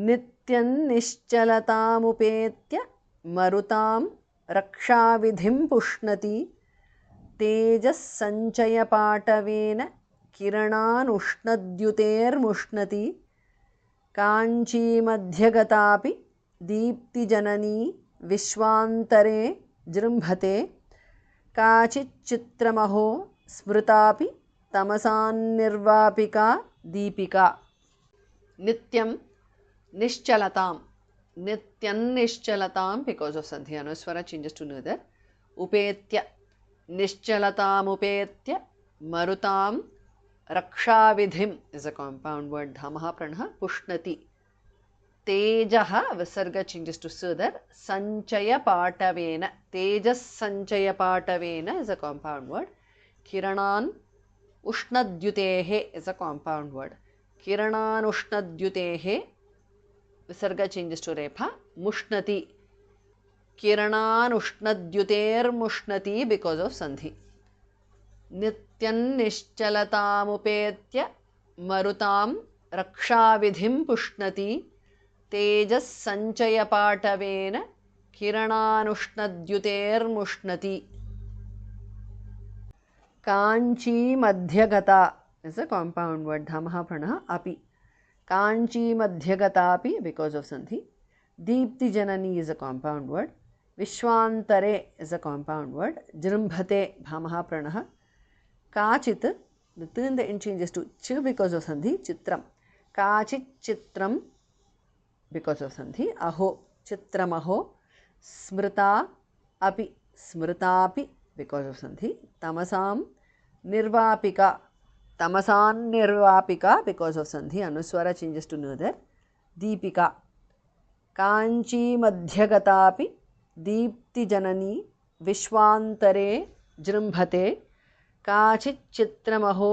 नित्यं निश्चलतामुपेत्य मरुतां रक्षाविधिं पुष्णति तेजस्सञ्चयपाटवेन किरणानुष्णद्युतेर्मुष्णति काञ्चीमध्यगतापि दीप्तिजननी विश्वान्तरे जृम्भते काचिच्चित्रमहो स्मृतापि तमसान्निर्वापिका दीपिका नित्यं निश्चलतां नित्यन्निश्चलतां because of sandhi anuswara changes to neither upetya निश्चलतामुपेत्य मरुतां रक्षाविधिम is a compound word dhamah pranah pushnati तेजः विसर्ग changes to sudar sanchaya patavena tejas sanchaya patavena is a compound word kiranan ushnadhyutehe is a compound word kiranan ushnadhyutehe visarga changes to repha mushnati kiranan ushnadhyutermushnati because of sandhi nityan nischalatamupetya marutam rakshavidhim pushnati तेजस संचय पाटवेन किरणानुष्णद्युतेर्मुष्णति Kanchi मध्यगता is a compound word dhamah pranah api Kanchi मध्यगतापि because of sandhi Deepti जननी is a compound word विश्वान्तरे is a compound word जृम्भते dhamah pranah काचित् the in the end changes to ch because of sandhi chitram काचित् चित्रम because of sandhi aho chitramaho smrita api smritapi because of sandhi tamasam nirvapika tamasan nirvapika because of sandhi anuswara changes to neither deepika kanchi madhyagatapi deepti janani vishwantare jrumbhate kachit chitramaho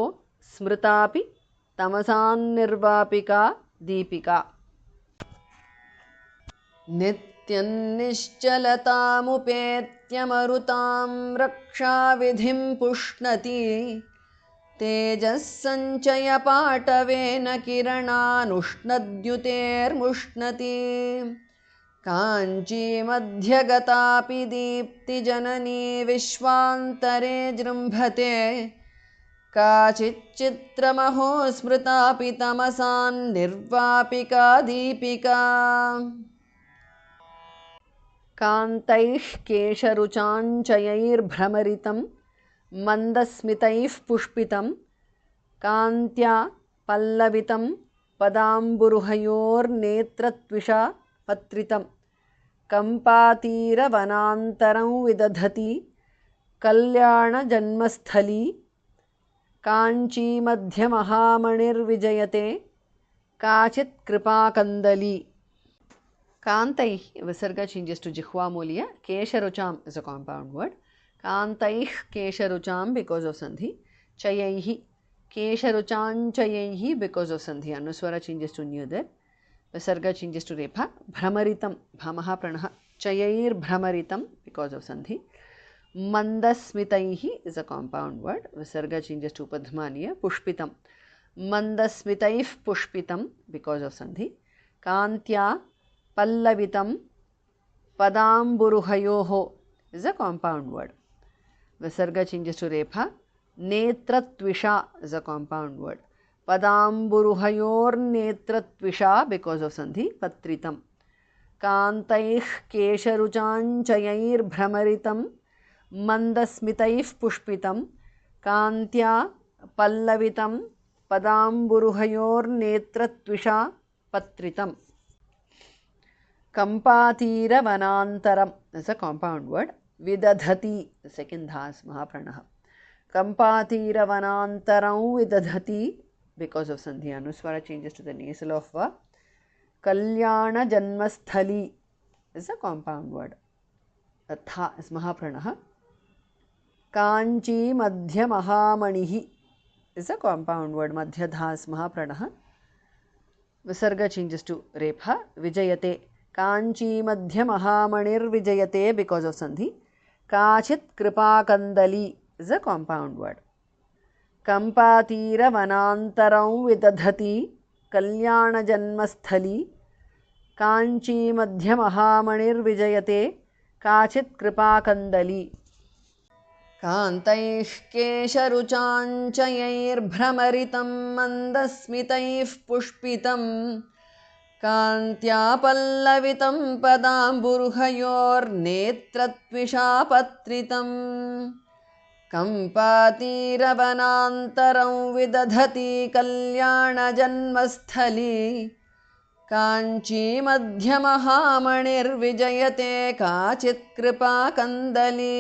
smritapi tamasan nirvapika deepika नित्यं निश्चलतामुपेत्य मरुतां रक्षाविधिं पुष्णति तेजस्सञ्चयपाटवेन किरणानुष्णद्युतेर्मुष्णति काञ्चीमध्यगतापि दीप्तिजननी विश्वान्तरे जृम्भते काचिच्चित्रमहो स्मृतापि तमसान्निर्वापिका दीपिका कान्तैः केशरुचाञ्चयैर्भ्रमरितं मन्दस्मितैः पुष्पितं कान्त्या पल्लवितं पदाम्बुरुहयोर्नेत्रत्विषा पत्रितं कम्पातीरवनान्तरं विदधति कल्याणजन्मस्थली काञ्चीमध्यमहामणिर्विजयते काचित् कृपाकन्दली कांतैः विसर्ग changes to jihva mulya kesharucham is a compound word कांतैः kesharucham because of sandhi chayaihi kesharuchan chayaihi because of sandhi anuswara changes to neither visarga changes to repha bhramaritam bhamah pranah chayair bhramaritam because of sandhi mandasmitaihi is a compound word visarga changes to upadhmaniya pushpitam mandasmitaih pushpitam because of sandhi kantya पल्लवितं पदाम्बुरुहयोः is a compound word visarga changes to repha netratvisha is a compound word padamburuhayor netratvisha because of sandhi patritam कांतैः केशरुचाञ्चयैर् भ्रमरितं मन्दस्मितैः पुष्पितं कान्त्या पल्लवितं पदाम्बुरुहयोर्नेत्रत्विषा पत्रितम् Kampatiravanaantaram is a compound word. Vidadhati, the second dhas, mahapranah. Kampatiravanaantaram vidadhati because of sandhi. Anuswara changes to the nasal of va. Kalyana janmasthali is a compound word. The tha is mahapranah. Kanchi madhya mahamanihi is a compound word. Madhya dhas mahapranah. Visarga changes to repha. Vijayate. Kanchi मध्य महामणिर विजयते because of sandhi काचित कृपा कंदली is a compound word कंपातीर वनांतरं विदधति कल्याण जन्मस्थली काञ्चीमध्यमहामणिर्विजयते काचित् कृपाकन्दली कान्तैः केशरुचाञ्चयैर्भ्रमरितं मन्दस्मितैः पुष्पितं कान्त्या पल्लवितं पदाम्बुरुहयोर्नेत्रत्विषापत्रितं कम्पातीरवनान्तरं विदधती कल्याणजन्मस्थली काञ्चीमध्यमहामणिर्विजयते काचित् कृपाकन्दली